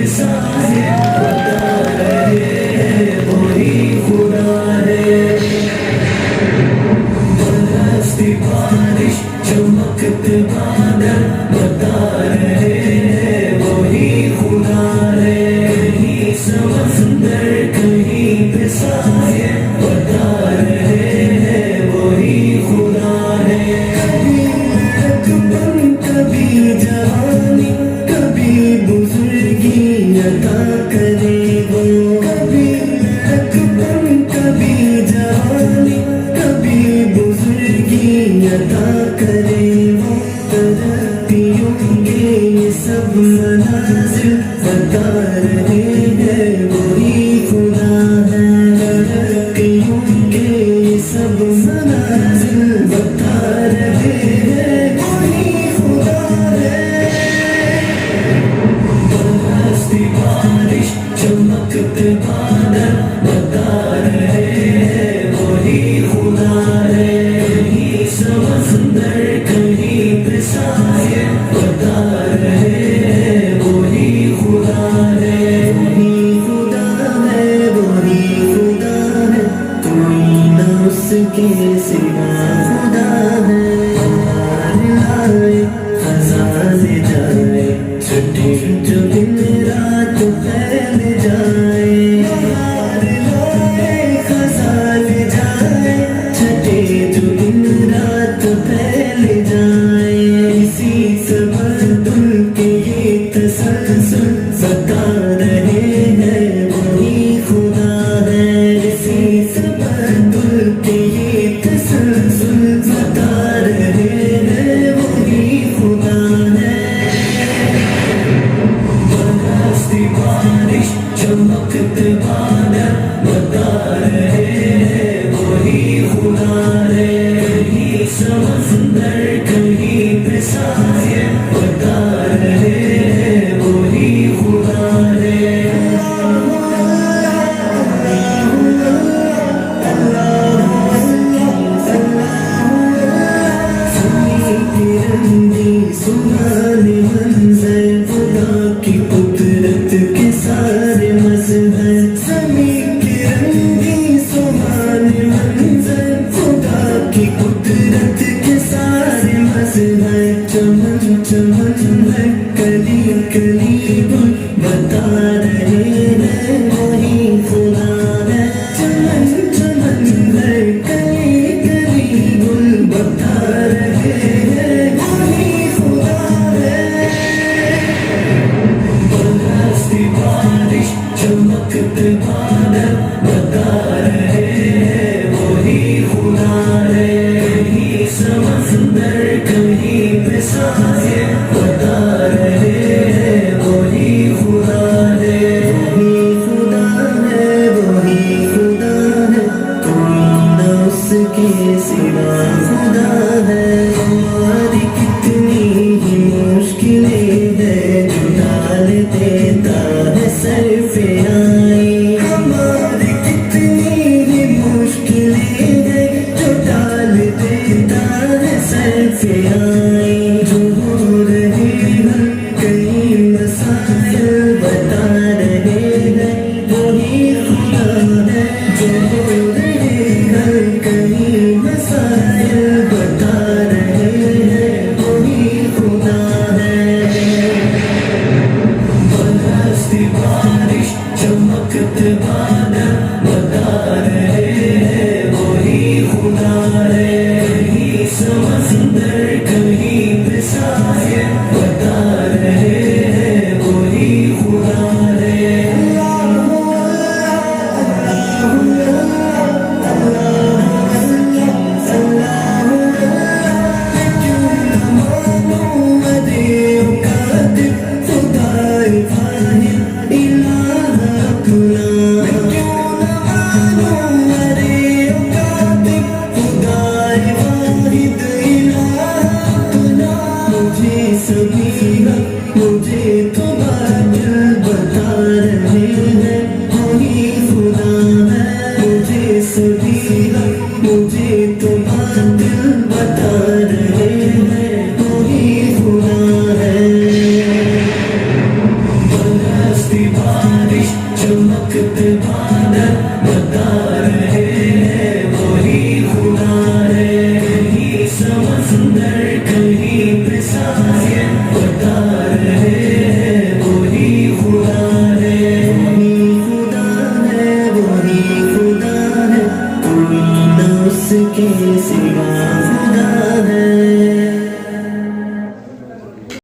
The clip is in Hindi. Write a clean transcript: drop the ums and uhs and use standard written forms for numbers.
सारे बता रहे वही खुदा है। बरसती बारिश चमकते बादल बता रहे वही खुदा है। कहीं समंदर कहीं पे साए बता रहे वही खुदा है। कभी लड़कपन कभी जवानी कभी बुजुर्गी अता करे वो। कभी लड़कपन कभी जवानी कभी बुजुर्गी अता करे वो। तरक्कियों के ये सब मनाजिल बता रहे हैं वही खुदा है। तरक्कियों के ये सब मनाजिल बता रहे हैं वही खुदा है। बरसती बारिश चमकते बादल बता रहे हैं वही खुदा है। कहीं समंदर कहीं पे साए बता रहे हैं वही खुदा है। वही खुदा है वही खुदा है कोई न उसके सिवा खुदा है। आए खजाने जाए छुट्टी जो दिन रात फैल जाए। आए खजाने जाए छुट्टी जो दिन रात फैल जाए। इसी तबदुल के ये तसलसल बता रहे हैं वही खुदा है। इसी तबदुल के ये तसलसल बता रहे हैं वही खुदा है। बरसती बारिश चमकते बादल बता रहे हैं वही खुदा है। कहीं समंदर कहीं पे साए बता रहे हैं वही खुदा है। तिरंगी सुहाने मंजर खुदा की कुदरत के सारे मज़हर। ज़मीं तिरंगी सुहाने मंजर खुदा की कुदरत के सारे मज़हर। चमन चमन है कली कली गुल बता रहे हैं वही खुदा है। चमन चमन है कली कली गुल बता रहे हैं वही खुदा है। बरसती बारिश चमकते बादल बता रहे हैं वही खुदा है। कहीं समंदर कहीं पे साए बता रहे हैं वही खुदा है। वही खुदा है वही खुदा है कोई न उसके सिवा खुदा है। हमारी कितनी ही मुश्किलें हैं जो डाल देता है सर पे आई। हमारी कितनी ही मुश्किलें हैं जो डाल देता है सर पे आई। जो हो रहे हैं कई मसाइल बता रहे हैं वही खुदा है। जो हो रहे हैं कई मसाइल बता रहे हैं वही खुदा है। बरसती बारिश चमकते बादल